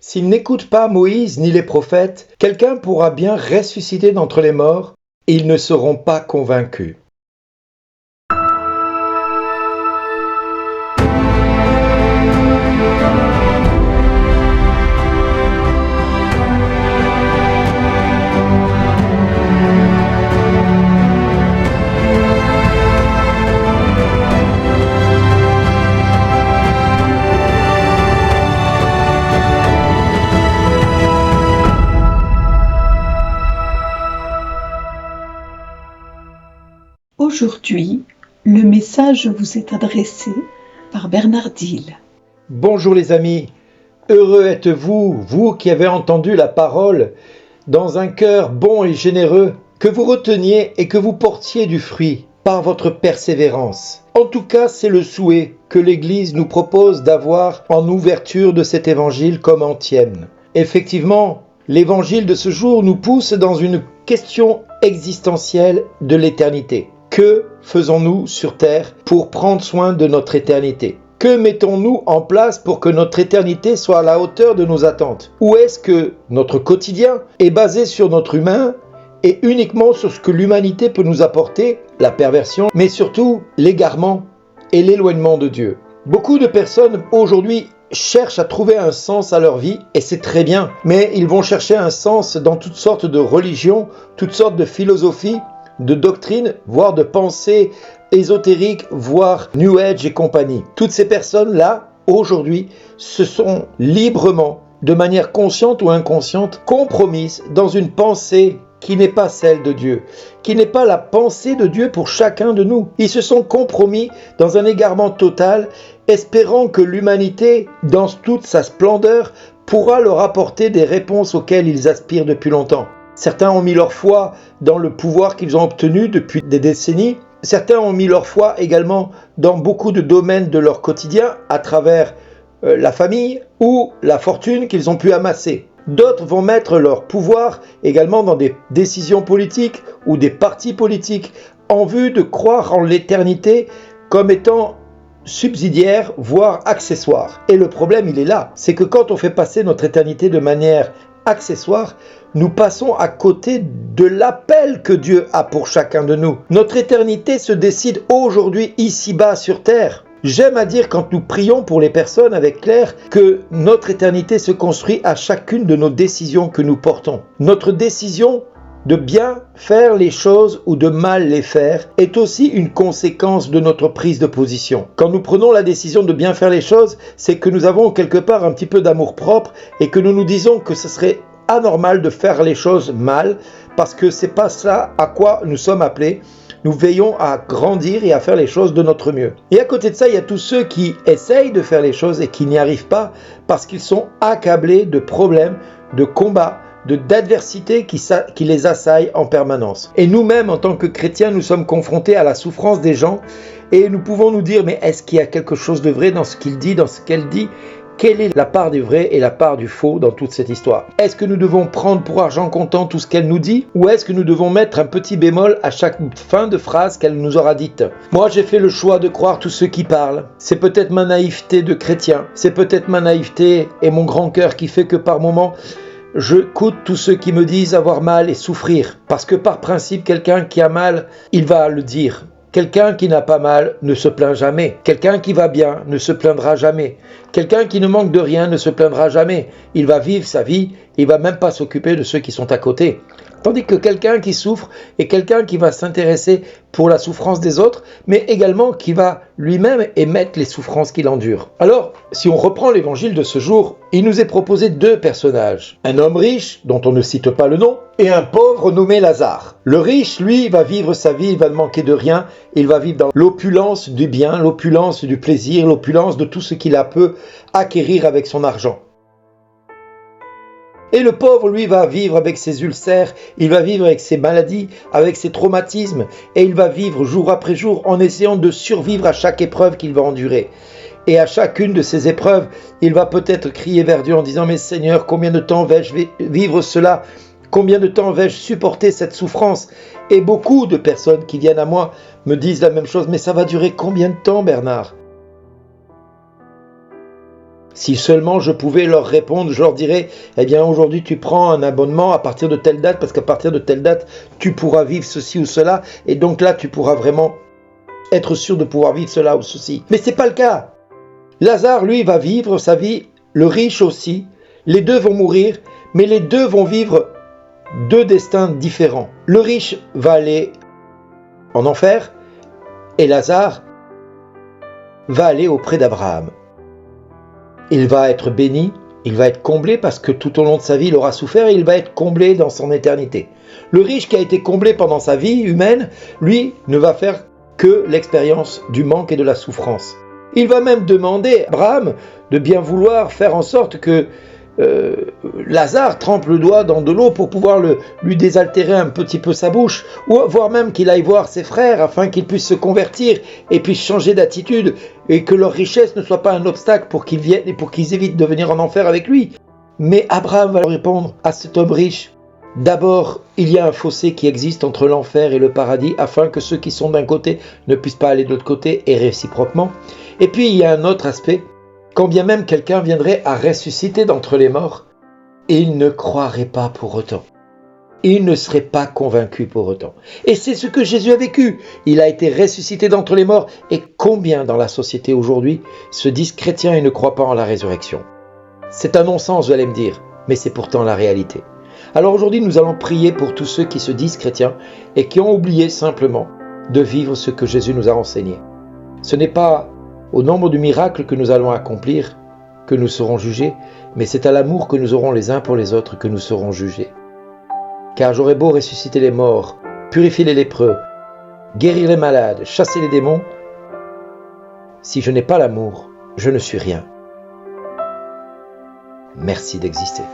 S'ils n'écoutent pas Moïse ni les prophètes, quelqu'un pourra bien ressusciter d'entre les morts et ils ne seront pas convaincus. Aujourd'hui, le message vous est adressé par Bernard Dille. Bonjour les amis, heureux êtes-vous, vous qui avez entendu la parole dans un cœur bon et généreux, que vous reteniez et que vous portiez du fruit par votre persévérance. En tout cas, c'est le souhait que l'Église nous propose d'avoir en ouverture de cet évangile comme antienne. Effectivement, l'évangile de ce jour nous pousse dans une question existentielle de l'éternité. Que faisons-nous sur terre pour prendre soin de notre éternité ? Que mettons-nous en place pour que notre éternité soit à la hauteur de nos attentes ? Ou est-ce que notre quotidien est basé sur notre humain et uniquement sur ce que l'humanité peut nous apporter, la perversion, mais surtout l'égarement et l'éloignement de Dieu ? Beaucoup de personnes aujourd'hui cherchent à trouver un sens à leur vie et c'est très bien, mais ils vont chercher un sens dans toutes sortes de religions, toutes sortes de philosophies, de doctrines, voire de pensées ésotériques, voire New Age et compagnie. Toutes ces personnes-là, aujourd'hui, se sont librement, de manière consciente ou inconsciente, compromises dans une pensée qui n'est pas celle de Dieu, qui n'est pas la pensée de Dieu pour chacun de nous. Ils se sont compromis dans un égarement total, espérant que l'humanité, dans toute sa splendeur, pourra leur apporter des réponses auxquelles ils aspirent depuis longtemps. Certains ont mis leur foi dans le pouvoir qu'ils ont obtenu depuis des décennies. Certains ont mis leur foi également dans beaucoup de domaines de leur quotidien à travers la famille ou la fortune qu'ils ont pu amasser. D'autres vont mettre leur pouvoir également dans des décisions politiques ou des partis politiques en vue de croire en l'éternité comme étant subsidiaire, voire accessoire. Et le problème, il est là. C'est que quand on fait passer notre éternité de manière accessoire, nous passons à côté de l'appel que Dieu a pour chacun de nous. Notre éternité se décide aujourd'hui ici-bas sur terre. J'aime à dire quand nous prions pour les personnes avec Claire que notre éternité se construit à chacune de nos décisions que nous portons. Notre décision de bien faire les choses ou de mal les faire est aussi une conséquence de notre prise de position. Quand nous prenons la décision de bien faire les choses, c'est que nous avons quelque part un petit peu d'amour-propre et que nous nous disons que ce serait anormal de faire les choses mal parce que c'est pas ça à quoi nous sommes appelés. Nous veillons à grandir et à faire les choses de notre mieux. Et à côté de ça, il y a tous ceux qui essayent de faire les choses et qui n'y arrivent pas parce qu'ils sont accablés de problèmes, de combats, d'adversité qui les assaillent en permanence. Et nous-mêmes, en tant que chrétiens, nous sommes confrontés à la souffrance des gens et nous pouvons nous dire, mais est-ce qu'il y a quelque chose de vrai dans ce qu'il dit, dans ce qu'elle dit ? Quelle est la part du vrai et la part du faux dans toute cette histoire ? Est-ce que nous devons prendre pour argent comptant tout ce qu'elle nous dit ? Ou est-ce que nous devons mettre un petit bémol à chaque fin de phrase qu'elle nous aura dite ? Moi, j'ai fait le choix de croire tous ceux qui parlent. C'est peut-être ma naïveté de chrétien. C'est peut-être ma naïveté et mon grand cœur qui fait que par moments, j'écoute tous ceux qui me disent avoir mal et souffrir. Parce que par principe, quelqu'un qui a mal, il va le dire. Quelqu'un qui n'a pas mal ne se plaint jamais. Quelqu'un qui va bien ne se plaindra jamais. Quelqu'un qui ne manque de rien ne se plaindra jamais. Il va vivre sa vie, il va même pas s'occuper de ceux qui sont à côté. Tandis que quelqu'un qui souffre est quelqu'un qui va s'intéresser pour la souffrance des autres, mais également qui va lui-même émettre les souffrances qu'il endure. Alors, si on reprend l'évangile de ce jour, il nous est proposé deux personnages. Un homme riche, dont on ne cite pas le nom, et un pauvre nommé Lazare. Le riche, lui, va vivre sa vie, il va ne manquer de rien, il va vivre dans l'opulence du bien, l'opulence du plaisir, l'opulence de tout ce qu'il a peut acquérir avec son argent. Et le pauvre, lui, va vivre avec ses ulcères, il va vivre avec ses maladies, avec ses traumatismes, et il va vivre jour après jour en essayant de survivre à chaque épreuve qu'il va endurer. Et à chacune de ces épreuves, il va peut-être crier vers Dieu en disant « Mais Seigneur, combien de temps vais-je vivre cela ? Combien de temps vais-je supporter cette souffrance ?» Et beaucoup de personnes qui viennent à moi me disent la même chose « Mais ça va durer combien de temps, Bernard ?» Si seulement je pouvais leur répondre, je leur dirais, eh bien aujourd'hui tu prends un abonnement à partir de telle date, parce qu'à partir de telle date, tu pourras vivre ceci ou cela, et donc là tu pourras vraiment être sûr de pouvoir vivre cela ou ceci. Mais c'est pas le cas. Lazare, lui, va vivre sa vie, le riche aussi, les deux vont mourir, mais les deux vont vivre deux destins différents. Le riche va aller en enfer, et Lazare va aller auprès d'Abraham. Il va être béni, il va être comblé parce que tout au long de sa vie, il aura souffert et il va être comblé dans son éternité. Le riche qui a été comblé pendant sa vie humaine, lui, ne va faire que l'expérience du manque et de la souffrance. Il va même demander à Abraham de bien vouloir faire en sorte que Lazare trempe le doigt dans de l'eau pour pouvoir lui désaltérer un petit peu sa bouche, ou voire même qu'il aille voir ses frères afin qu'ils puissent se convertir et puissent changer d'attitude, et que leur richesse ne soit pas un obstacle pour qu'ils viennent et pour qu'ils évitent de venir en enfer avec lui. Mais Abraham va répondre à cet homme riche: d'abord, il y a un fossé qui existe entre l'enfer et le paradis, afin que ceux qui sont d'un côté ne puissent pas aller de l'autre côté, et réciproquement. Et puis il y a un autre aspect: quand bien même quelqu'un viendrait à ressusciter d'entre les morts, il ne croirait pas pour autant. Il ne serait pas convaincu pour autant. Et c'est ce que Jésus a vécu. Il a été ressuscité d'entre les morts. Et combien dans la société aujourd'hui se disent chrétiens et ne croient pas en la résurrection? C'est un non-sens, vous allez me dire, mais c'est pourtant la réalité. Alors aujourd'hui, nous allons prier pour tous ceux qui se disent chrétiens et qui ont oublié simplement de vivre ce que Jésus nous a enseigné. Ce n'est pas au nombre de miracles que nous allons accomplir que nous serons jugés, mais c'est à l'amour que nous aurons les uns pour les autres que nous serons jugés. Car j'aurais beau ressusciter les morts, purifier les lépreux, guérir les malades, chasser les démons, si je n'ai pas l'amour, je ne suis rien. Merci d'exister.